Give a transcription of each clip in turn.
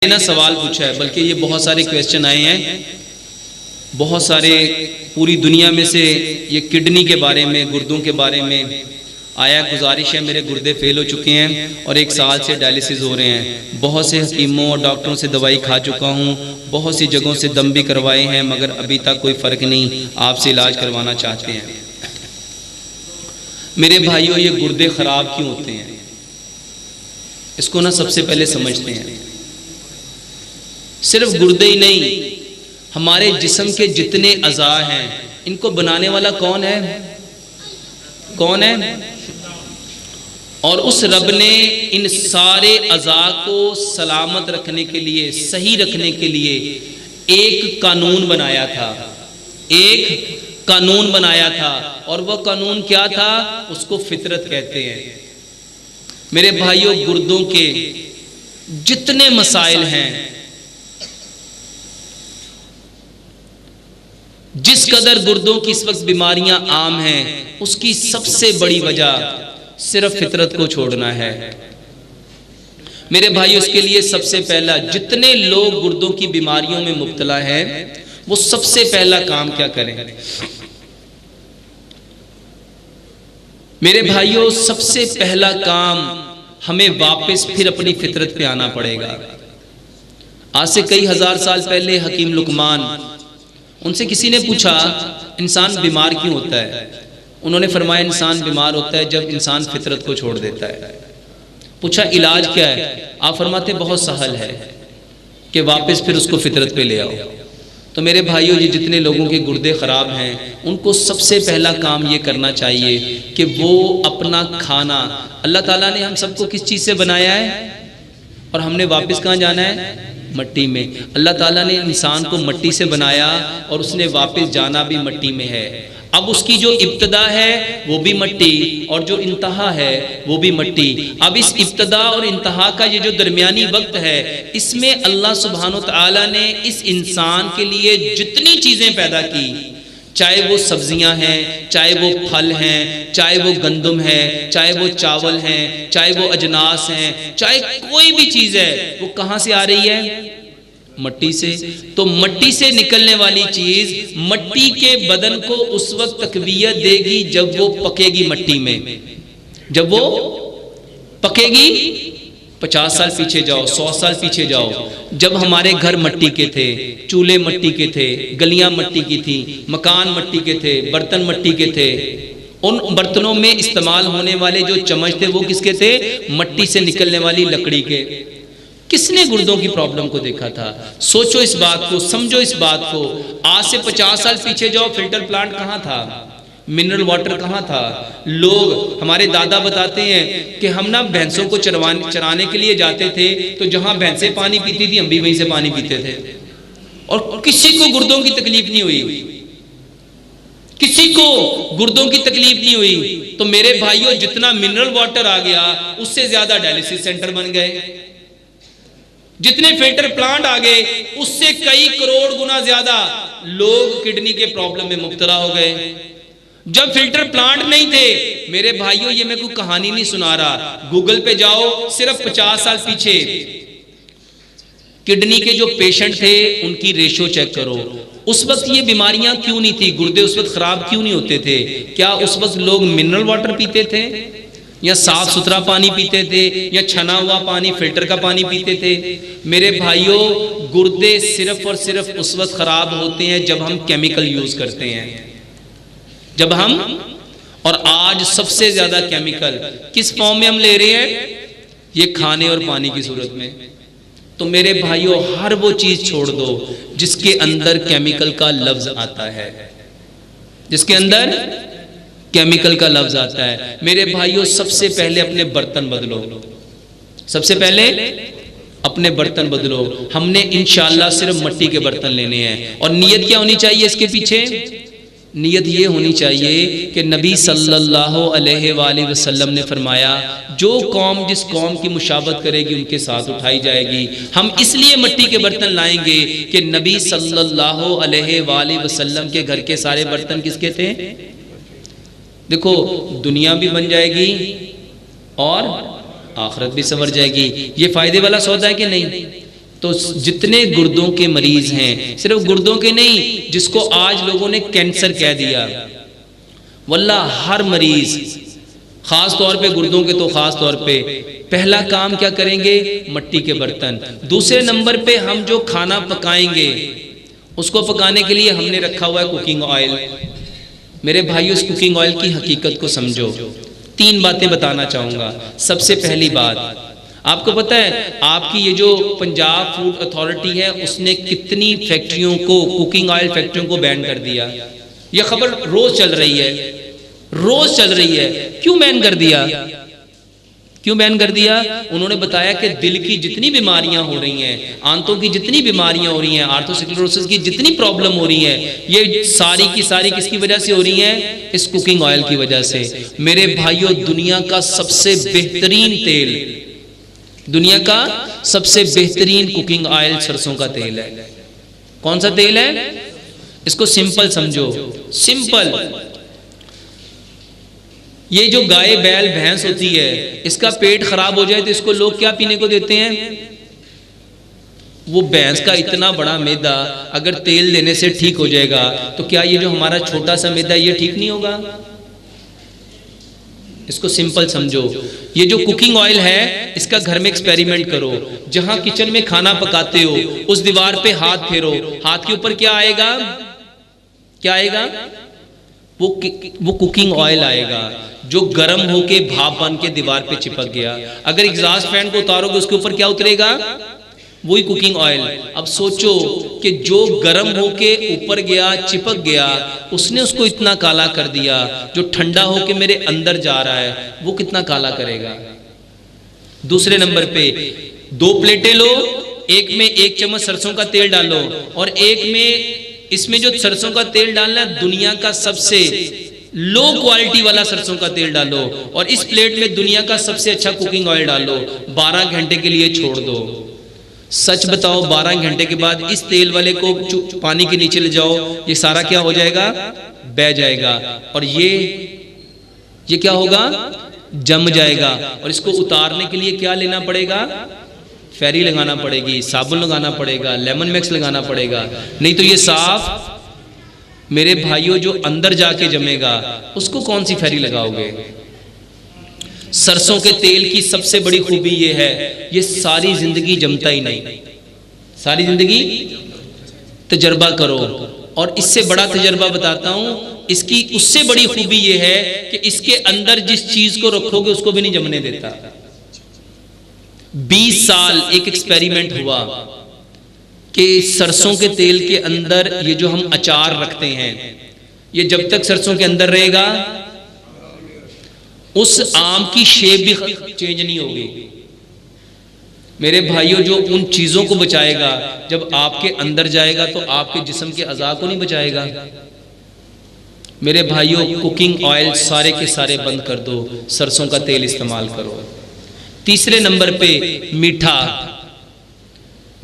ना सवाल पूछा है, बल्कि ये बहुत सारे क्वेश्चन आए हैं, बहुत सारे पूरी दुनिया में से ये किडनी के बारे में, गुर्दों के बारे में आया। गुजारिश है, मेरे गुर्दे फेल हो चुके हैं और 1 साल से डायलिसिस हो रहे हैं। बहुत से हकीमों और डॉक्टरों से दवाई खा चुका हूँ, बहुत सी जगहों से दम भी करवाए हैं, मगर अभी तक कोई फ़र्क नहीं। आपसे इलाज करवाना चाहते हैं। मेरे भाइयों, ये गुर्दे ख़राब क्यों होते हैं, इसको ना सबसे पहले समझते हैं। सिर्फ गुर्दे ही नहीं, हमारे जिस्म के जितने अज़ा हैं, इनको बनाने वाला कौन है? कौन है? और उस रब ने इन सारे अज़ा को सलामत रखने के लिए, सही रखने के लिए एक कानून बनाया था। एक कानून बनाया था, और वह कानून क्या था? उसको फितरत कहते हैं। मेरे भाइयों, गुर्दों के जितने मसाइल हैं, जिस कदर गुर्दों की इस वक्त बीमारियां आम हैं, उसकी सबसे बड़ी वजह सिर्फ फितरत को छोड़ना है। मेरे भाइयों, इसके लिए सबसे पहला, जितने लोग गुर्दों की बीमारियों में मुब्तला हैं, वो सबसे पहला काम क्या करें? मेरे भाइयों, सबसे पहला काम, हमें वापस फिर अपनी फितरत पे आना पड़ेगा। आज से कई हजार साल पहले हकीम लुकमान, उनसे किसी ने पूछा इंसान बीमार क्यों होता है? उन्होंने फरमाया इंसान बीमार होता है जब इंसान फितरत को छोड़ देता है। पूछा इलाज क्या है? आप फरमाते बहुत सहल है कि वापस फिर उसको फितरत पे ले आओ। तो मेरे भाइयों, ये जितने लोगों के गुर्दे ख़राब हैं, उनको सबसे पहला काम ये करना चाहिए कि वो अपना खाना, अल्लाह ताला ने हम सबको किस चीज़ से बनाया है और हमने वापस कहाँ जाना है? मट्टी में। अल्लाह ताला ने इंसान को मट्टी से बनाया और उसने वापस जाना भी मट्टी में है। अब उसकी जो इब्तदा है वो भी मट्टी, और जो इंतहा है वो भी मट्टी। अब इस इब्तदा और इंतहा का ये जो दरमियानी वक्त है, इसमें अल्लाह सुब्हानो तआला ने इस इंसान के लिए जितनी चीज़ें पैदा की, चाहे वो सब्जियां हैं, चाहे वो फल हैं, चाहे वो गंदम है, चाहे वो चावल हैं, चाहे वो अजनास हैं, चाहे कोई भी चीज़ है, वो कहाँ से आ रही है? मट्टी से। तो मट्टी से निकलने वाली चीज़ मट्टी के बदन को उस वक्त तकवीयत देगी जब वो पकेगी मट्टी में। जब वो पकेगी, 50 साल पीछे जाओ, 100 साल पीछे जाओ, जब हमारे घर मट्टी के थे, चूल्हे मट्टी के थे, गलियां मट्टी की थी, मकान मट्टी के थे, बर्तन मट्टी के थे, उन बर्तनों में इस्तेमाल होने वाले जो चम्मच थे वो किसके थे? मट्टी से निकलने वाली लकड़ी के। किसने गुर्दों की प्रॉब्लम को देखा था? सोचो इस बात को, समझो इस बात को। आज से 50 साल पीछे जाओ, फिल्टर प्लांट कहाँ था? मिनरल वाटर कहाँ था? लोग, हमारे दादा बताते हैं कि हम ना भैंसों को चराने के लिए जाते थे, तो जहां भैंसें पानी पीती थी, हम भी वहीं से पानी पीते थे, और किसी को गुर्दों की तकलीफ नहीं हुई, किसी को गुर्दों की तकलीफ नहीं हुई। तो मेरे भाइयों, जितना मिनरल वाटर आ गया, उससे ज्यादा डायलिसिस सेंटर बन गए। जितने फिल्टर प्लांट आ गए, उससे कई करोड़ गुना ज्यादा लोग किडनी के प्रॉब्लम में मुब्तला हो गए। जब फिल्टर प्लांट नहीं थे, मेरे भाइयों, ये मैं कोई कहानी नहीं सुना रहा, गूगल पे जाओ, सिर्फ 50 साल पीछे किडनी के जो पेशेंट थे उनकी रेशो चेक करो। उस वक्त ये बीमारियां क्यों नहीं थी? गुर्दे उस वक्त खराब क्यों नहीं होते थे? क्या उस वक्त लोग मिनरल वाटर पीते थे, या साफ सुथरा पानी पीते थे, या छना हुआ पानी, फिल्टर का पानी पीते थे? मेरे भाइयों, गुर्दे सिर्फ और सिर्फ उस वक्त खराब होते हैं जब हम केमिकल यूज करते हैं, जब हम, और आज सबसे ज्यादा केमिकल किस फॉर्म में हम ले रहे हैं? ये खाने और पानी की सूरत में। तो मेरे भाइयों, हर वो चीज छोड़ दो जिसके अंदर केमिकल का लफ्ज आता है, जिसके अंदर केमिकल का लफ्ज आता है। मेरे भाइयों, सबसे पहले अपने बर्तन बदलो, सबसे पहले अपने बर्तन बदलो। हमने इंशाअल्लाह सिर्फ मट्टी के बर्तन लेने हैं, और नियत क्या होनी चाहिए इसके पीछे? नियत ये होनी चाहिए कि नबी सल्लल्लाहु अलैहि वसल्लम ने फरमाया, जो कौम जिस कौम की मुशाबत करेगी उनके साथ उठाई जाएगी। हम इसलिए मट्टी के बर्तन लाएंगे कि नबी सल्लल्लाहु अलैहि वसल्लम के घर के सारे बर्तन किसके थे? देखो, दुनिया भी बन जाएगी और आखिरत भी संवर जाएगी। ये फायदे वाला सौदा है कि नहीं? तो जितने गुर्दों के मरीज हैं, सिर्फ गुर्दों के नहीं, जिसको आज लोगों ने कैंसर कह दिया, वल्लाह हर मरीज, खास तौर पे गुर्दों के तो खास तौर पे, पहला काम क्या करेंगे? मट्टी के बर्तन। दूसरे नंबर पे हम जो खाना पकाएंगे, उसको पकाने के लिए हमने रखा हुआ है कुकिंग ऑयल। मेरे भाइयों, इस कुकिंग ऑयल की हकीकत को समझो। 3 बातें बताना चाहूँगा। सबसे पहली बात, आपको पता है आपकी ये जो पंजाब फूड अथॉरिटी है, उसने कितनी फैक्ट्रियों को, कुकिंग ऑयल फैक्ट्रियों को बैन कर दिया। ये खबर रोज चल रही है, रोज चल रही है। क्यों बैन कर दिया? क्यों बैन कर दिया? उन्होंने बताया कि दिल की जितनी बीमारियां हो रही हैं, आंतों की जितनी बीमारियां हो रही हैं, आर्थोस्क्लेरोसिस की जितनी प्रॉब्लम हो रही है, ये सारी की सारी किसकी वजह से हो रही हैं? इस कुकिंग ऑयल की वजह से। मेरे भाइयों, दुनिया का सबसे बेहतरीन तेल, दुनिया का सबसे बेहतरीन कुकिंग ऑयल सरसों का तेल है। कौन सा तेल है? इसको सिंपल समझो, सिंपल। ये जो गाय बैल भैंस होती है, इसका पेट खराब हो जाए तो इसको लोग क्या पीने को देते हैं? वो भैंस का इतना बड़ा मैदा अगर तेल देने से ठीक हो जाएगा, तो क्या ये जो हमारा छोटा सा मैदा ये ठीक नहीं होगा? इसको सिंपल समझो। ये जो कुकिंग ऑयल है, इसका घर में एक्सपेरिमेंट करो। जहां किचन में खाना पकाते हो, उस दीवार पे हाथ फेरो, हाथ के ऊपर क्या आएगा? क्या आएगा? वो कुकिंग ऑयल आएगा, जो गर्म होके भाप बन के दीवार पे चिपक गया। अगर एग्जॉस्ट फैन को उतारोगे, उसके ऊपर क्या उतरेगा? वही कुकिंग ऑयल। अब सोचो कि जो गर्म होके ऊपर गया, चिपक गया, उसने उसको इतना काला कर दिया। जो ठंडा होके मेरे अंदर जा रहा है, वो कितना काला करेगा? दूसरे नंबर पे 2 प्लेटें लो, एक में 1 चम्मच सरसों का तेल डालो, और एक में, इसमें जो सरसों का तेल डालना है, दुनिया का सबसे लो क्वालिटी वाला सरसों का तेल डालो, और इस प्लेट में दुनिया का सबसे अच्छा कुकिंग ऑयल डालो। 12 घंटे के लिए छोड़ दो। सच बताओ, 12 घंटे के बाद इस तेल वाले को पानी के नीचे ले जाओ, ये सारा क्या हो जाएगा? बह जाएगा। और ये क्या होगा? जम जाएगा। और इसको उतारने के लिए क्या लेना पड़ेगा? फेरी लगाना पड़ेगी, साबुन लगाना पड़ेगा, लेमन मैक्स लगाना पड़ेगा। नहीं तो ये साफ, मेरे भाइयों, जो अंदर जाके जमेगा, उसको कौन सी फेरी लगाओगे? सरसों के तेल की सबसे बड़ी खूबी ये है, ये सारी जिंदगी जमता ही नहीं। सारी जिंदगी तजर्बा करो। और इससे बड़ा तजर्बा बताता हूं, इसकी उससे बड़ी खूबी ये है कि इसके अंदर जिस चीज को रखोगे उसको भी नहीं जमने देता। 20 साल एक एक्सपेरिमेंट हुआ कि सरसों के तेल के अंदर ये जो हम अचार रखते हैं, ये जब तक सरसों के अंदर रहेगा, उस आम की शेप भी चेंज नहीं होगी। मेरे भाइयों, जो उन चीजों को बचाएगा, जब आपके अंदर जाएगा तो आपके जिस्म के अज़ा को नहीं बचाएगा। मेरे भाइयों, कुकिंग ऑयल सारे के सारे बंद कर दो, सरसों का तेल इस्तेमाल करो। तीसरे नंबर पे मीठा।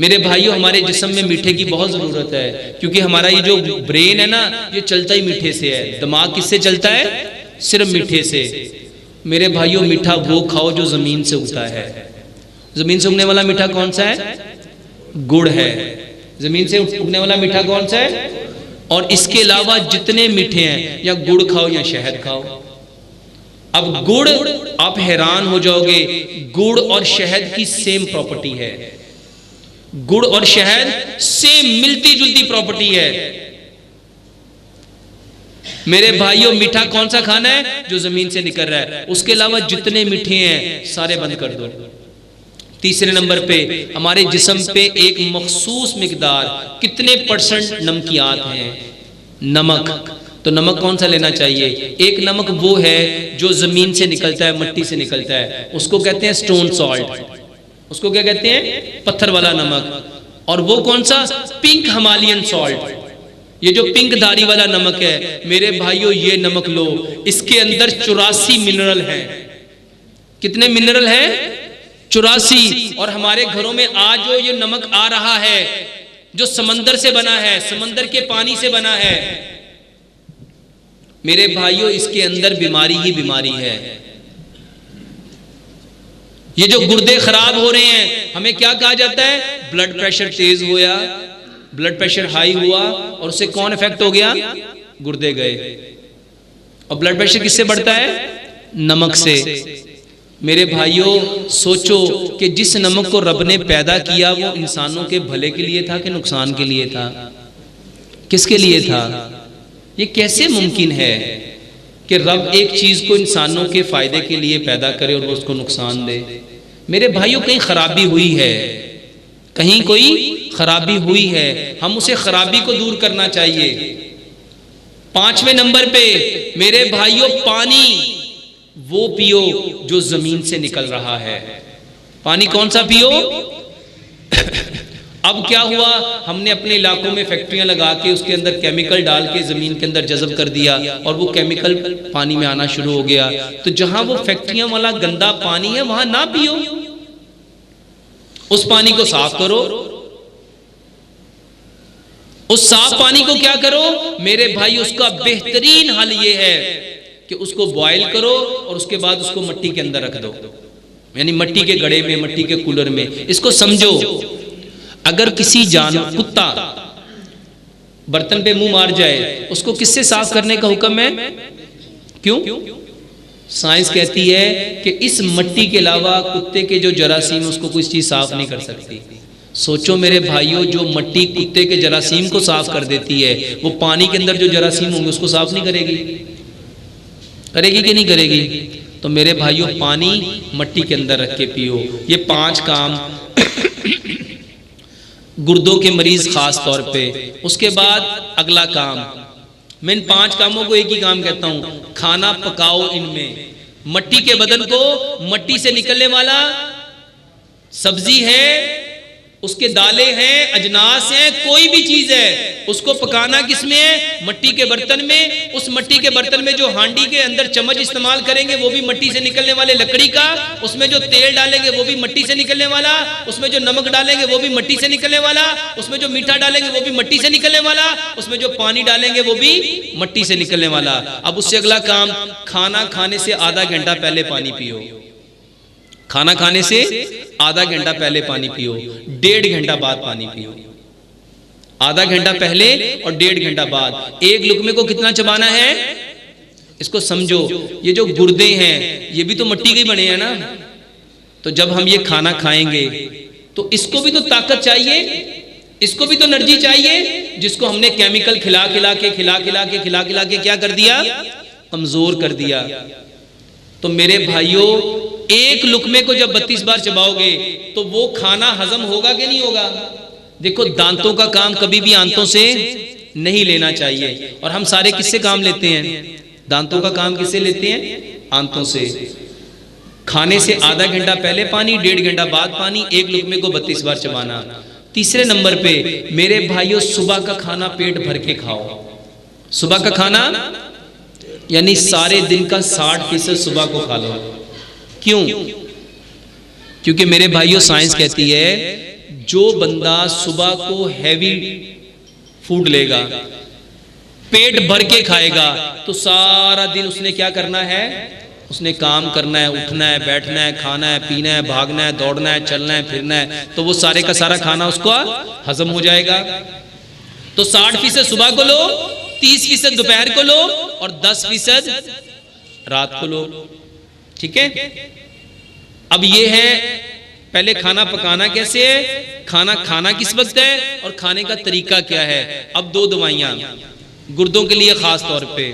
मेरे भाइयों, हमारे जिस्म में मीठे की बहुत जरूरत है, क्योंकि हमारा ये जो ब्रेन है ना, ये चलता ही मीठे से है। दिमाग किससे चलता है? सिर्फ मीठे से। मेरे भाइयों, मीठा वो खाओ जो जमीन से उगता है। जमीन से उगने वाला मीठा कौन सा है? गुड़ है। जमीन से उगने वाला मीठा कौन सा है? और इसके अलावा जितने मीठे हैं, या गुड़ खाओ या शहद खाओ। अब गुड़, आप हैरान हो जाओगे, गुड़ और शहद की सेम प्रॉपर्टी है। गुड़ और शहद सेम, मिलती जुलती प्रॉपर्टी है। मेरे भाइयों, मीठा कौन सा खाना है? जो जमीन से निकल रहा है। उसके अलावा जितने मीठे हैं सारे बंद कर दो। तीसरे नंबर पे, हमारे जिस्म पे एक मखसूस मिकदार, कितने % नमकियात हैं? नमक। तो नमक कौन सा लेना चाहिए? एक नमक वो है जो जमीन से निकलता है, मट्टी से निकलता है, उसको कहते हैं स्टोन सॉल्ट। उसको क्या कहते हैं? पत्थर वाला नमक। और वो कौन सा? Pink Himalayan salt. ये जो पिंक धारी वाला नमक है, मेरे भाइयों, ये नमक लो, इसके अंदर 84 मिनरल हैं। कितने मिनरल हैं? 84। और हमारे घरों में आज जो ये नमक आ रहा है, जो समंदर से बना है, समंदर के पानी से बना है, मेरे भाइयों, इसके अंदर बीमारी ही बीमारी है। ये जो गुर्दे खराब हो रहे हैं, हमें क्या कहा जाता है? ब्लड प्रेशर तेज होया, ब्लड प्रेशर हाई हुआ और उससे कौन इफेक्ट हो गया? गुर्दे गए। और ब्लड प्रेशर किससे बढ़ता है? नमक से। मेरे भाइयों सोचो कि जिस नमक को रब ने पैदा किया वो इंसानों के भले के लिए था कि नुकसान के लिए था? किसके लिए था? ये कैसे मुमकिन है कि रब एक चीज को इंसानों के फायदे के लिए पैदा करे और वो उसको नुकसान दे? मेरे भाइयों कहीं खराबी हुई है, कहीं कोई खराबी हुई है, हम उसे खराबी को दूर करना चाहिए। 5वें नंबर पे मेरे भाइयों पानी वो पियो जो जमीन से निकल रहा है। पानी कौन सा पियो? अब क्या हुआ, हमने अपने इलाकों में फैक्ट्रियां लगा के उसके अंदर केमिकल डाल के जमीन के अंदर जज़ब कर दिया और वो केमिकल पानी में आना शुरू हो गया। तो जहां वो फैक्ट्रियां वाला गंदा पानी है वहां ना पियो, उस पानी को साफ करो। उस साफ पानी को क्या करो मेरे भाई? उसका बेहतरीन हल ये है कि उसको बॉयल करो और उसके बाद उसको मिट्टी के अंदर रख दो, यानी मिट्टी के घड़े में, मिट्टी के कूलर में। इसको समझो, अगर किसी जानवर, कुत्ता बर्तन पे मुंह मार जाए, उसको किससे साफ करने का हुक्म है? क्यों? साइंस कहती है कि इस मिट्टी के अलावा कुत्ते के जो जरासीम उसको कोई चीज साफ नहीं कर सकती। सोचो मेरे भाइयों, जो मिट्टी कुत्ते के जरासीम को साफ कर देती है, वो पानी के अंदर जो जरासीम होंगे उसको साफ नहीं करेगी? करेगी कि नहीं करेगी? तो मेरे भाइयों पानी मिट्टी के अंदर रख के पियो। ये 5 काम गुर्दों के मरीज खास तौर पे। उसके बाद अगला काम, मैं इन 5 कामों को एक ही काम कहता हूं, खाना पकाओ इनमें। मिट्टी के बदन को मिट्टी से निकलने वाला सब्जी है, उसके दाले हैं, अजनास हैं, कोई भी चीज है, उसको पकाना किसमें है? मिट्टी के बर्तन में। उस मिट्टी के बर्तन में जो हांडी के अंदर चम्मच इस्तेमाल करेंगे वो भी मिट्टी से निकलने वाले लकड़ी का, उसमें जो तेल डालेंगे वो भी मिट्टी से निकलने वाला, उसमें जो नमक डालेंगे वो भी मिट्टी से निकलने वाला, उसमें जो मीठा डालेंगे वो भी मिट्टी से निकलने वाला, उसमें जो पानी डालेंगे वो भी मिट्टी से निकलने वाला। अब उससे अगला काम, खाना खाने से आधा घंटा पहले पानी पियो। खाना खाने से आधा घंटा पहले पानी पियो, 1.5 घंटा बाद पानी पियो। आधा घंटा पहले और 1.5 घंटा बाद। एक लुकमे को कितना चबाना है? इसको समझो, ये जो गुर्दे हैं ये भी तो मिट्टी के ही बने हैं ना। तो जब हम ये खाना खाएंगे तो इसको भी तो ताकत चाहिए, इसको भी तो एनर्जी चाहिए, जिसको हमने केमिकल खिला खिला के क्या कर दिया? कमजोर कर दिया। तो मेरे भाइयों एक लुकमे को जब 32 बार चबाओगे तो वो खाना हजम होगा कि नहीं होगा? देखो दांतों का काम कभी भी आंतों से नहीं लेना चाहिए, और हम सारे किससे काम लेते हैं? दांतों का काम किससे लेते हैं? आंतों से। खाने से आधा घंटा पहले पानी, 1.5 घंटा बाद पानी, एक लुकमे को 32 बार चबाना। तीसरे नंबर पे मेरे भाइयों सुबह का खाना पेट भर के खाओ। सुबह का खाना यानी सारे दिन का 60% सुबह को खा लो। क्यों? क्योंकि मेरे भाइयों साइंस कहती है जो बंदा सुबह को हैवी फूड लेगा, पेट भर के खाएगा, तो सारा दिन उसने क्या करना है? उसने काम करना है, उठना है, बैठना है, खाना है, पीना है, भागना है, दौड़ना है, चलना है, फिरना है, तो वो सारे का सारा खाना उसको हजम हो जाएगा। तो 60% सुबह को लो, 30% दोपहर को लो और 10% रात को लो। ठीक है? अब ये है पहले खाना पकाना कैसे है, खाना खाना किस वक्त है और खाने का तरीका क्या है। अब 2 दवाइयां गुर्दों के लिए खास तौर पे।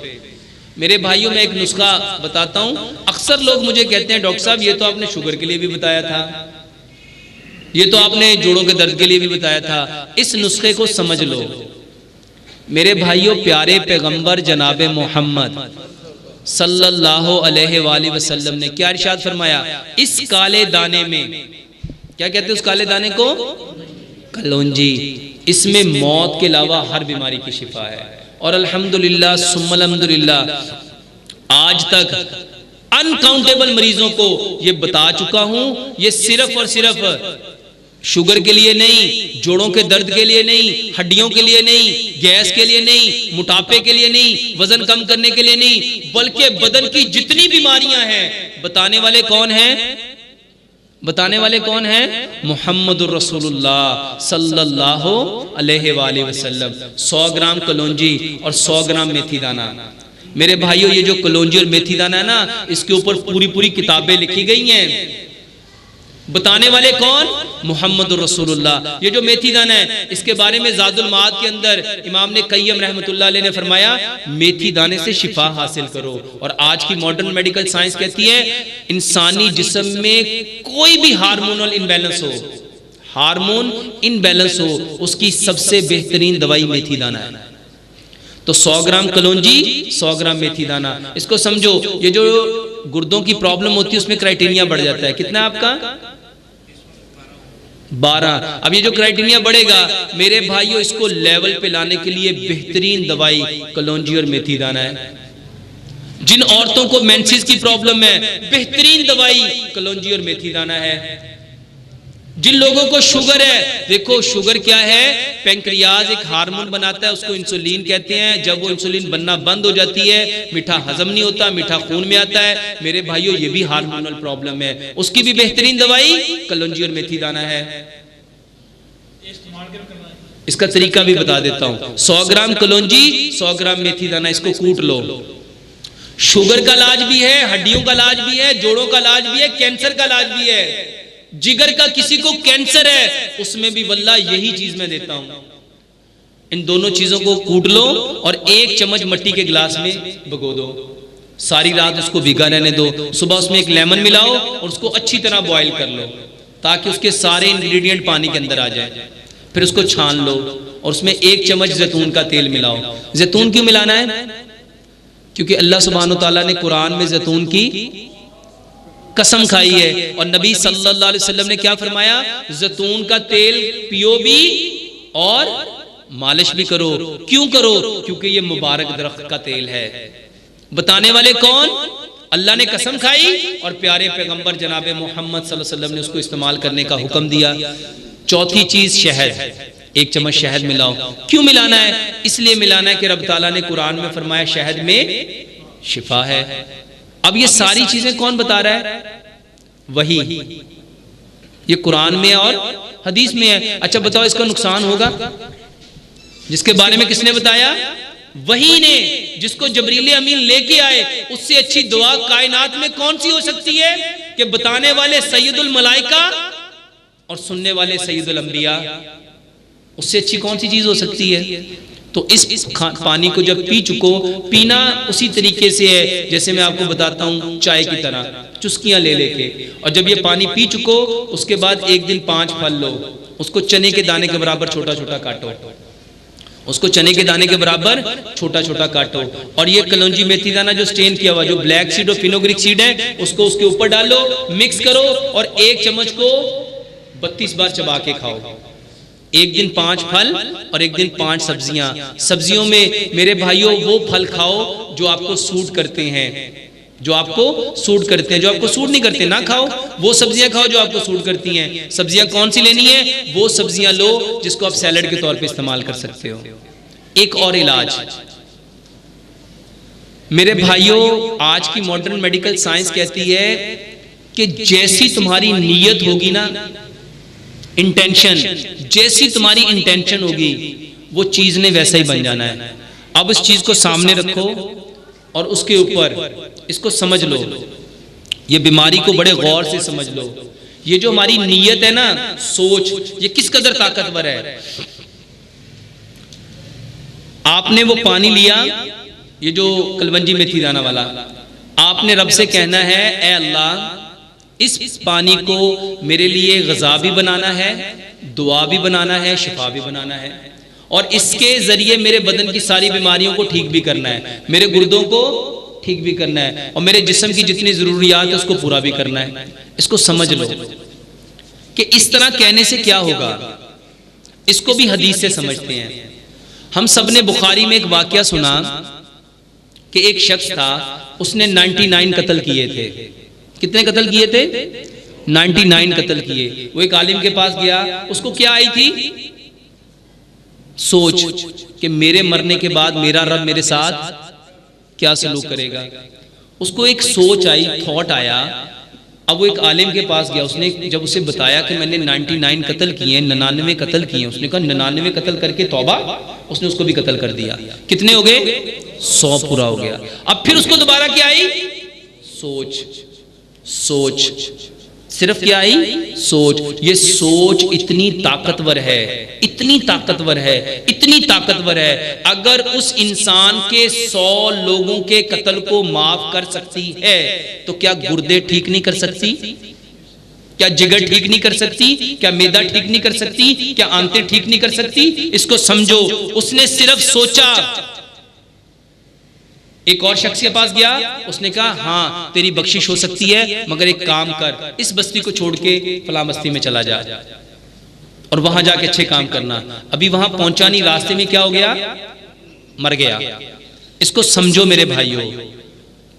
मेरे भाइयों मैं एक नुस्खा बताता हूं। अक्सर लोग मुझे कहते हैं डॉक्टर साहब ये तो आपने शुगर के लिए भी बताया था, ये तो आपने जोड़ों के दर्द के लिए भी बताया था। इस नुस्खे को समझ लो मेरे भाइयों। प्यारे पैगंबर जनाब मोहम्मद सल्लल्लाहु अलैहि वसल्लम ने क्या इरशाद फरमाया? इस काले दाने में, क्या कहते हैं उस काले दाने को? कलौंजी। इसमें मौत के अलावा हर बीमारी की शिफा है। और अल्हम्दुलिल्लाह सुम्मा अल्हम्दुलिल्लाह आज तक अनकाउंटेबल मरीजों को ये बता चुका हूं। ये सिर्फ और सिर्फ शुगर के लिए नहीं, जोड़ों के दर्द के लिए नहीं, हड्डियों के लिए नहीं, गैस के लिए नहीं, मोटापे के लिए नहीं, वजन कम करने के लिए नहीं, बल्कि बदन की जितनी बीमारियां हैं बताने वाले कौन हैं? बताने वाले कौन हैं? मुहम्मदुर रसूलुल्लाह सल्लल्लाहु अलैहि वसल्लम। 100 ग्राम कलौंजी और 100 ग्राम मेथी दाना। मेरे भाइयों, ये जो कलौंजी और मेथी दाना है ना, इसके ऊपर पूरी पूरी किताबें लिखी गई हैं। बताने वाले कौन? मुहम्मदुर रसूलुल्लाह। ये जो मेथी दाना है, इसके बारे में ज़ादुल माद के अंदर इमाम ने कय्यम रहमतुल्लाह अलैह ने फरमाया, मेथी दाने से शिफा हासिल करो। और आज की मॉडर्न मेडिकल साइंस कहती है, इंसानी जिस्म में कोई भी हार्मोनल इनबैलेंस हो, हार्मोन इनबैलेंस हो, उसकी सबसे बेहतरीन दवाई मेथी दाना है। तो 100 ग्राम कलौंजी, 100 ग्राम मेथी दाना। इसको समझो, ये जो गुर्दों की प्रॉब्लम होती है उसमें क्राइटेरिया बढ़ जाता है। कितना आपका? 12। अब ये जो क्राइटेरिया बढ़ेगा मेरे भाइयों, इसको लेवल पे लाने के लिए बेहतरीन दवाई कलौंजी और मेथी दाना है। जिन औरतों को मेंसेस की प्रॉब्लम है, बेहतरीन दवाई कलौंजी और मेथी दाना है। जिन लोगों को शुगर है, देखो शुगर क्या है, पैंक्रियाज एक हार्मोन बनाता है, उसको इंसुलिन कहते हैं। जब वो इंसुलिन बनना बंद हो जाती है, मीठा हजम नहीं होता, मीठा खून में आता है। मेरे भाइयों, ये भी हार्मोनल प्रॉब्लम है, उसकी भी बेहतरीन दवाई कलौंजी और मेथी दाना है। इसका तरीका भी बता देता हूं। 100 ग्राम कलौंजी, 100 ग्राम मेथी दाना, इसको कूट लो। शुगर का इलाज भी है, हड्डियों का इलाज भी है, जोड़ों का इलाज भी है, कैंसर का इलाज भी है। जिगर का किसी को कैंसर है, उसमें भी वल्लाह यही चीज मैं देता हूं। इन दोनों चीजों को कूट लो और 1 चम्मच मिट्टी के गिलास में भिगो दो। सारी रात उसको भिगा रहने दो। सुबह उसमें एक लेमन मिलाओ और उसको अच्छी तरह बॉईल कर लो, ताकि उसके सारे इंग्रेडिएंट पानी के अंदर आ जाए। फिर उसको छान लो और उसमें 1 चम्मच जैतून का तेल मिलाओ। जैतून क्यों मिलाना है? क्योंकि अल्लाह सुब्हानो तआला ने कुरान में जैतून की कसम खाई है। और नबी सल्लल्लाहु अलैहि वसल्लम ने क्या फरमाया? जैतून का तेल पियो भी और मालिश भी करो। क्यों करो? क्योंकि ये मुबारक दरख्त का तेल है। बताने वाले कौन? अल्लाह ने कसम खाई और प्यारे पैगंबर जनाबे मोहम्मद सल्लल्लाहु अलैहि वसल्लम ने उसको इस्तेमाल करने का हुक्म दिया। चौथी चीज शहद, 1 चम्मच शहद मिलाओ। क्यों मिलाना है? इसलिए मिलाना है कि रब ताला ने कुरान में फरमाया शहद में शिफा है। अब ये सारी चीजें कौन बता रहा है? वही। ये कुरान में और हदीस में है। अच्छा बताओ, इसका नुकसान होगा? जिसके बारे में किसने बताया? वही ने, जिसको जबरील अमीन लेके आए। उससे अच्छी दुआ कायनात में कौन सी हो सकती है कि बताने वाले सैयदुल मलाइका और सुनने वाले सैयदुल अंबिया। उससे अच्छी कौन सी चीज हो सकती है? तो इस पानी को जब पी चुको, पीना उसी तरीके से है जैसे मैं आपको बताता हूँ, चाय की तरह चुस्कियां ले लेके। और जब ये पानी पी चुको, उसके बाद 1 दिन 5 फल लो, उसको चने के दाने के बराबर छोटा छोटा काटो, उसको चने के दाने के बराबर छोटा छोटा काटो। और ये कलौंजी मेथी दाना जो स्टेन किया हुआ, जो ब्लैक सीड और फिनोग्रिक सीड है, उसको उसके ऊपर डालो, मिक्स करो और 1 चम्मच को 32 बार चबा के खाओ। 1 दिन 5 फल और 1 दिन 5 सब्जियां। सब्जियों में मेरे भाइयों वो फल खाओ जो आपको सूट करते हैं, जो आपको सूट करते हैं। जो आपको सूट नहीं करते ना खाओ, वो सब्जियां खाओ जो आपको सूट करती हैं। सब्जियां कौन सी लेनी है? वो सब्जियां लो जिसको आप सैलेड के तौर पे इस्तेमाल कर सकते हो। एक और इलाज मेरे भाइयों, आज की मॉडर्न मेडिकल साइंस कहती है कि जैसी तुम्हारी नीयत होगी ना, इंटेंशन, जैसी तुम्हारी इंटेंशन होगी, वो चीज ने वैसा ही बन जाना है। अब इस चीज को सामने रखो और उसके ऊपर इसको समझ लो। ये बीमारी को बड़े गौर से समझ लो। ये जो हमारी नीयत है ना, सोच, ये किस कदर ताकतवर है। आपने वो पानी लिया, ये जो कलवंजी मेथी दाना वाला, आपने रब से कहना है, ए अल्लाह, इस पानी को मेरे लिए ग़िज़ा भी बनाना है, दुआ भी बनाना है, शिफा भी बनाना है, और इसके जरिए मेरे बदन की सारी बीमारियों को ठीक भी करना है, मेरे गुर्दों को ठीक भी करना है, और मेरे जिस्म की जितनी ज़रूरियात है उसको पूरा भी करना है। इसको समझ लो कि इस तरह कहने से क्या होगा। इसको भी हदीस से समझते हैं। हम सब ने बुखारी में एक वाकया सुना कि एक शख्स था, उसने 99 कत्ल किए थे। कितने कत्ल किए थे? 99 कत्ल किए। वो एक आलिम के पास गया, उसको क्या आई थी? सोच कि मेरे मरने के बाद मेरा रब मेरे साथ क्या सलूक करेगा। उसको एक सोच आई, थॉट आया अब वो एक आलिम के पास गया, उसने जब उसे बताया कि मैंने 99 कत्ल किए हैं, 99 कत्ल किए हैं, उसने कहा 99 कत्ल करके तौबा, उसने उसको भी कत्ल कर दिया। कितने हो गए? 100 पूरा हो गया। अब फिर उसको दोबारा क्या आई? सोच। सोच सिर्फ क्या आई? सोच। ये सोच इतनी ताकतवर है, इतनी ताकतवर है, इतनी ताकतवर है, अगर उस इंसान के 100 लोगों के कत्ल को माफ कर सकती है तो क्या गुर्दे ठीक नहीं कर सकती? क्या जिगर ठीक नहीं कर सकती? क्या मैदा ठीक नहीं कर सकती? क्या आंतें ठीक नहीं कर सकती? इसको समझो। उसने सिर्फ सोचा। एक और शख्स के पास गया, उसने कहा हाँ तेरी बख्शिश हो सकती है, मगर एक काम कर, इस बस्ती को छोड़ के फलां बस्ती में चला जा और वहां जाके अच्छे काम करना। अभी वहां पहुंचा नहीं, रास्ते में क्या हो गया? मर गया। इसको समझो मेरे भाइयों,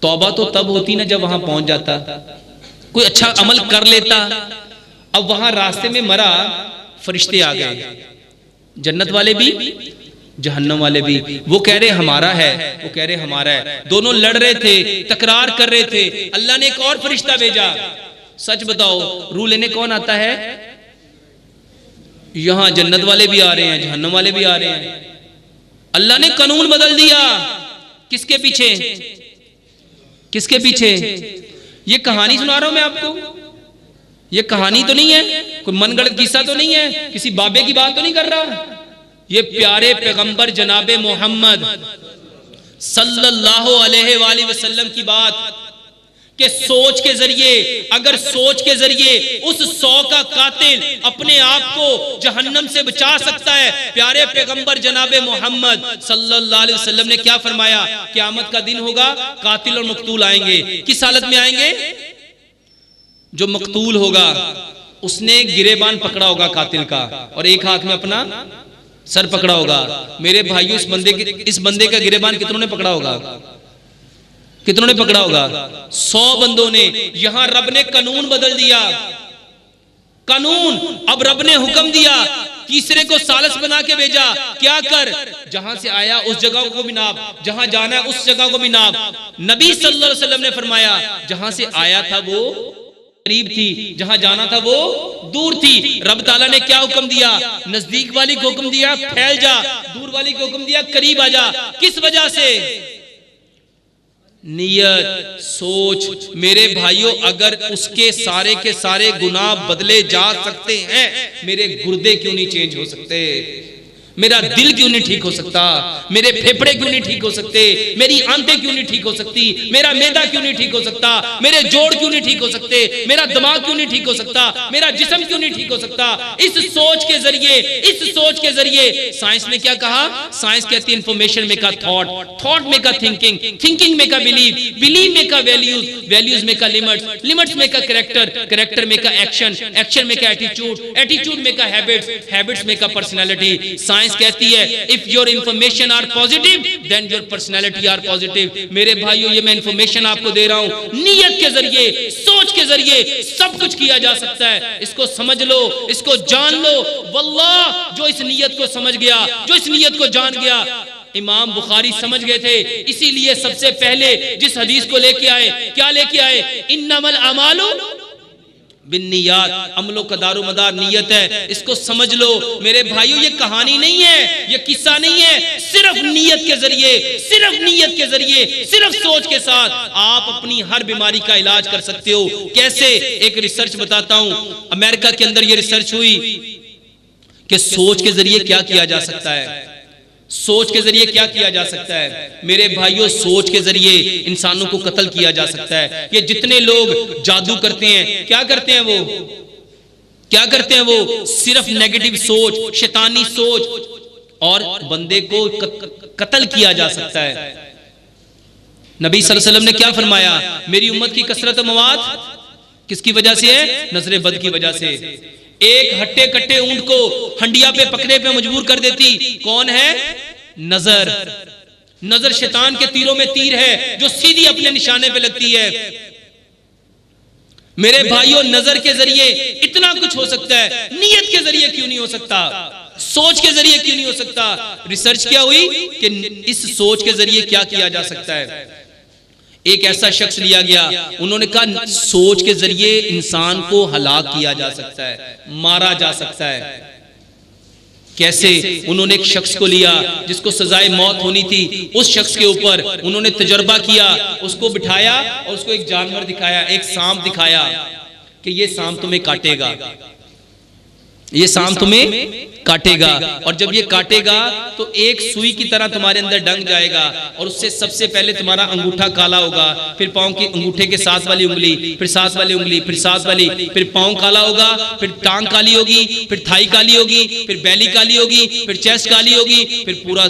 तौबा तो तब होती ना जब वहां पहुंच जाता, कोई अच्छा अमल कर लेता। अब वहां रास्ते में मरा, फरिश्ते आ गए, जन्नत वाले भी जहन्नम वाले भी। वो कह रहे हमारा है, वो कह रहे हमारा है। दोनों लड़ रहे थे, तकरार कर रहे थे। अल्लाह ने एक और फरिश्ता भेजा। सच बताओ, रूह लेने कौन आता है? यहां जन्नत वाले भी आ रहे हैं, जहन्नम वाले भी आ रहे हैं। अल्लाह ने कानून बदल दिया। किसके पीछे? किसके पीछे? ये कहानी सुना रहा हूं मैं आपको, ये कहानी तो नहीं है, कोई मनगढ़ंत किस्सा तो नहीं है, किसी बाबे की बात तो नहीं कर रहा। ये प्यारे पैगंबर जनाबे मोहम्मद सल्लल्लाहु अलैहि वसल्लम की बात कि सोच के जरिए, अगर सोच के जरिए उस 100 का कातिल अपने आप को जहन्नम से बचा सकता है। प्यारे पैगंबर जनाबे मोहम्मद सल्लल्लाहु अलैहि वसल्लम ने क्या फरमाया? क़यामत का दिन होगा, कातिल और मकतूल आएंगे। किस हालत में आएंगे? जो मकतूल होगा उसने गिरेबान पकड़ा होगा कातिल का, और एक हाथ में अपना सर पकड़ा होगा। मेरे भाइयों, इस बंदे का गिरेबान कितनों ने पकड़ा होगा? कितनों ने पकड़ा होगा? 100 बंदों ने। यहां रब ने कानून बदल दिया। कानून, अब रब ने हुक्म दिया, तीसरे को सालस बना के भेजा। क्या कर? जहां से आया उस जगह को भी नाप, जहां जाना है उस जगह को भी नाप। नबी सल्लल्लाहु अलैहि वसल्लम ने फरमाया, जहां से आया था वो करीब थी, जहां जाना था वो दूर थी। रब ताला ने क्या हुक्म दिया? नजदीक वाली को हुक्म दिया फैल जा, दूर वाली को हुक्म दिया करीब आ जा। किस वजह से? नियत, सोच। मेरे भाइयों, अगर उसके सारे के सारे गुनाह बदले जा सकते हैं, मेरे गुर्दे क्यों नहीं चेंज हो सकते? मेरा दिल क्यों नहीं ठीक हो सकता? मेरे फेफड़े क्यों नहीं ठीक हो सकते? मेरी आंतें क्यों नहीं ठीक हो सकती? मेरा मैदा क्यों नहीं ठीक हो सकता? मेरे जोड़ क्यों नहीं ठीक हो सकते? मेरा दिमाग क्यों नहीं ठीक हो सकता? मेरा जिस्म क्यों नहीं ठीक हो सकता? इस सोच के जरिए, इस सोच के जरिए साइंस ने क्या कहा? साइंस कहती है information make a thought, thought make a thinking, thinking make a believe, believe make a values, values make a limits, limits make a character, character make a action, action make a attitude, attitude make a habits, habits make a personality. Science कहती है if your information are positive then your personality are positive. मेरे भाइयों, ये मैं information आपको दे रहा हूं, नियत के जरिए, सोच के जरिए सब कुछ किया जा सकता है। इसको समझ लो, इसको जान लो। वल्लाह, जो इस नियत को समझ गया, जो इस नियत को जान गया, इमाम बुखारी समझ गए थे। इसीलिए सबसे पहले जिस हदीस को लेके आए, क्या लेके आए? इन्नमल अमालु बिन्नियात, अमलों का दारोमदार नियत है। इसको समझ लो मेरे भाइयों, ये कहानी नहीं है, ये किस्सा नहीं है। सिर्फ नियत के जरिए, सिर्फ नियत के जरिए, सिर्फ सोच के साथ आप अपनी हर बीमारी का इलाज कर सकते हो। कैसे? एक रिसर्च बताता हूं। अमेरिका के अंदर ये रिसर्च हुई कि सोच के जरिए क्या किया जा सकता है। सोच के जरिए क्या किया जा सकता है? मेरे भाइयों, सोच के जरिए इंसानों को कत्ल किया जा सकता है। ये जितने लोग जादू करते हैं, क्या करते हैं वो? क्या करते हैं वो? सिर्फ नेगेटिव सोच, शैतानी सोच, और बंदे को कत्ल किया जा सकता है। नबी सल्लल्लाहु अलैहि वसल्लम ने क्या फरमाया? मेरी उम्मत की कसरत मवात किसकी वजह से है? नजर बद की वजह से। एक हट्टे कट्टे ऊंट को हंडिया पे पकड़े पे मजबूर कर देती कौन है? नजर। नजर शैतान के तीरों में तीर है जो सीधी अपने निशाने पे लगती है। मेरे भाइयों, नजर के जरिए इतना कुछ हो सकता है, नियत के जरिए क्यों नहीं हो सकता? सोच के जरिए क्यों नहीं हो सकता? रिसर्च क्या हुई कि इस सोच के जरिए क्या किया जा सकता है। एक ऐसा शख्स लिया गया, उन्होंने कहा सोच के जरिए इंसान को हलाक किया जा सकता है, मारा जा सकता है। कैसे? उन्होंने एक शख्स को लिया जिसको सजाए मौत होनी थी, उस शख्स के ऊपर उन्होंने तजर्बा किया, उसको बिठाया और उसको एक जानवर दिखाया, एक सांप दिखाया कि ये सांप तुम्हें काटेगा, ये सांप तुम्हें काटेगा, और जब ये काटेगा तो एक सुई की तरह तुम्हारे अंदर डंग जाएगा और उससे सबसे पहले तुम्हारा अंगूठा काला होगा, फिर पांव की अंगूठे के साथ वाली उंगली, फिर साथ वाली उंगली, फिर साथ वाली, फिर पांव काला होगा, फिर टांग काली होगी, फिर थाई काली होगी, फिर बैली काली होगी, फिर चेस्ट काली होगी, फिर पूरा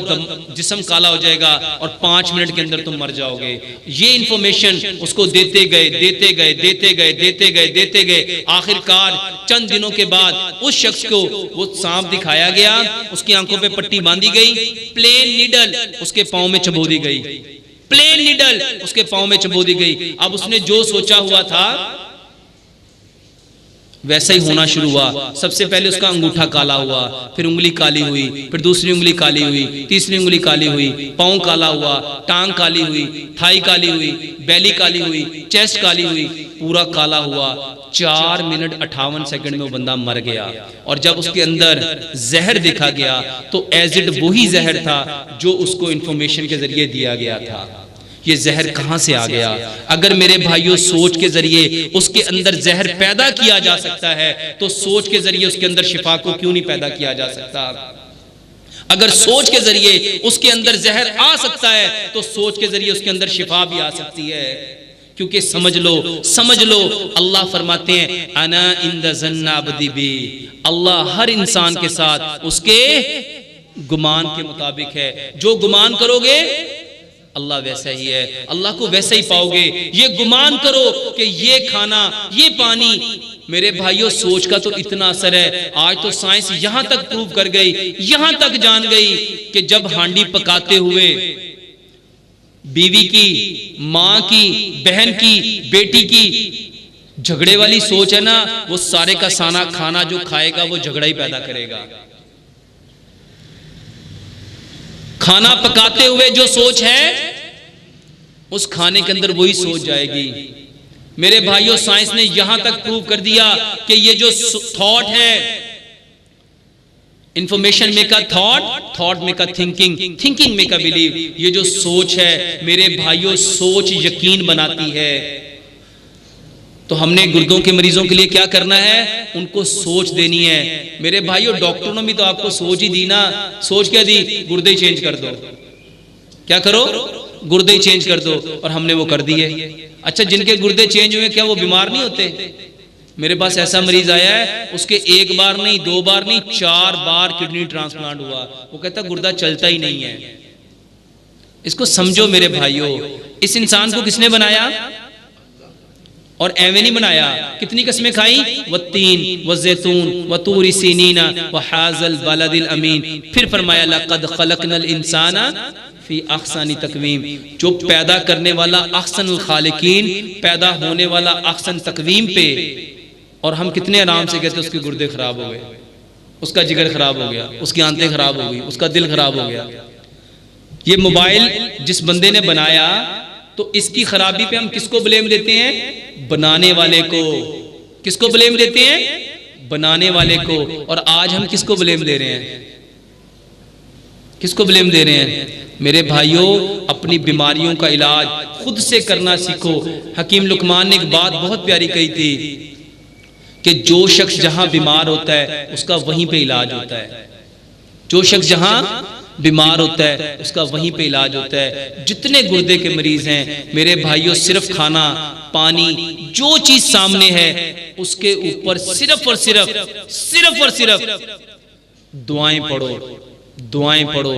जिस्म काला हो जाएगा और 5 मिनट के अंदर तुम मर जाओगे। ये इंफॉर्मेशन उसको देते गए, देते गए, देते गए, देते गए, देते गए। आखिरकार चंद दिनों के बाद उस शख्स को वो सांप दिखाया गया, उसकी आंखों पे पट्टी बांधी गई, प्लेन नीडल उसके पांव में चबो दी गई, प्लेन नीडल उसके पांव में चबो दी गई। अब उसने जो सोचा हुआ था वैसा ही होना शुरू हुआ। सबसे पहले उसका अंगूठा काला हुआ, फिर उंगली काली हुई, फिर दूसरी उंगली काली हुई, तीसरी उंगली काली हुई, पांव काला हुआ, टांग काली हुई, थाई काली हुई, बैली काली हुई, चेस्ट काली हुई, पूरा काला हुआ। 4 मिनट 58 सेकंड में वो बंदा मर गया। और जब उसके अंदर जहर देखा गया तो एज इट वही जहर था जो उसको इंफॉर्मेशन के जरिए दिया गया था। ये जहर कहां से आ गया? अगर मेरे भाइयों सोच के जरिए उसके अंदर जहर पैदा किया जा सकता है तो सोच के जरिए उसके अंदर शिफा को क्यों नहीं पैदा किया जा सकता? अगर सोच के जरिए उसके अंदर जहर आ सकता है तो सोच के जरिए उसके अंदर शिफा भी आ सकती है। क्योंकि समझ लो अल्लाह फरमाते हैं अना इंद ज़न्ना अब्दी बी, अल्लाह हर इंसान के साथ उसके गुमान के मुताबिक है। जो गुमान करोगे अल्लाह वैसा ही है, अल्लाह को वैसा ही पाओगे। ये गुमान करो कि ये खाना, ये पानी, मेरे भाइयों सोच का तो इतना असर है। आज तो साइंस यहां तक प्रूव कर गई, यहां तक जान गई कि जब हांडी पकाते हुए बीवी की, माँ की, बहन की, बेटी की झगड़े वाली सोच है ना, वो सारे का सारा खाना जो खाएगा वो झगड़ा ही पैदा करेगा। खाना पकाते हुए जो सोच है उस खाने के अंदर वही सोच जाएगी। मेरे भाइयों साइंस ने यहां तक प्रूव कर दिया कि ये जो थॉट है, information make a thought, thought make a thinking, thinking make a believe. ये जो सोच है मेरे भाइयों, सोच यकीन बनाती है। तो हमने गुर्दों के मरीजों के लिए क्या करना है? उनको सोच देनी है। मेरे भाइयों डॉक्टरों ने भी तो आपको सोच ही दी ना। सोच क्या दी? गुर्दे चेंज कर दो। क्या करो? गुर्दे चेंज कर दो। और हमने वो कर दिए। अच्छा, जिनके गुर्दे चेंज हुए क्या वो बीमार नहीं होते? मेरे पास ऐसा मरीज आया है, उसके 1 बार नहीं, 2 बार नहीं, 4 बार किडनी ट्रांसप्लांट हुआ। वो कहता गुर्दा चलता ही नहीं है। इसको समझो मेरे भाइयों, इस इंसान को किसने बनाया? और एवे नहीं बनाया। कितनी कसमें खाई? वत्तीन वज़ैतून वतूरी सीनीना वहाज़ल बलदिल अमीन। फिर फरमाया लक़द ख़लक़नल इंसाना फी अहसनी तक़वीम। जो पैदा करने वाला अहसनुल खालिकीन, पैदा होने वाला अहसन तक़वीम पे। और हम कितने आराम से कहते उसके गुर्दे खराब हो गए, उसका जिगर खराब हो गया, उसकी आंतें खराब हो गई, उसका दिल खराब हो गया। ये मोबाइल जिस बंदे ने बनाया तो इसकी खराबी पे हम किसको ब्लेम देते हैं? बनाने वाले को। किसको ब्लेम देते हैं? बनाने वाले को। और आज हम किसको ब्लेम दे रहे हैं? किसको ब्लेम दे रहे हैं? मेरे भाइयों अपनी बीमारियों का इलाज खुद से करना सीखो। हकीम लुकमान ने एक बात बहुत प्यारी कही थी कि जो शख्स जहां बीमार होता है उसका वहीं पे इलाज होता है। जो शख्स जहां बीमार होता है उसका वहीं पे इलाज होता है। जितने गुर्दे के मरीज हैं मेरे भाइयों, सिर्फ खाना, पानी, जो चीज सामने है उसके ऊपर सिर्फ और सिर्फ दुआएं पढ़ो, दुआएं पढ़ो।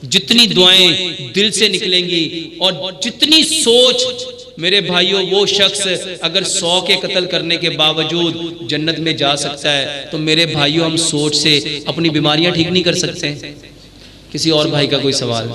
जितनी दुआएं दिल से निकलेंगी और जितनी सोच, मेरे भाइयों वो शख्स अगर 100 के कत्ल करने के बावजूद जन्नत में जा सकता है तो मेरे भाइयों हम सोच से अपनी बीमारियां ठीक नहीं कर सकते? किसी और भाई का कोई सवाल?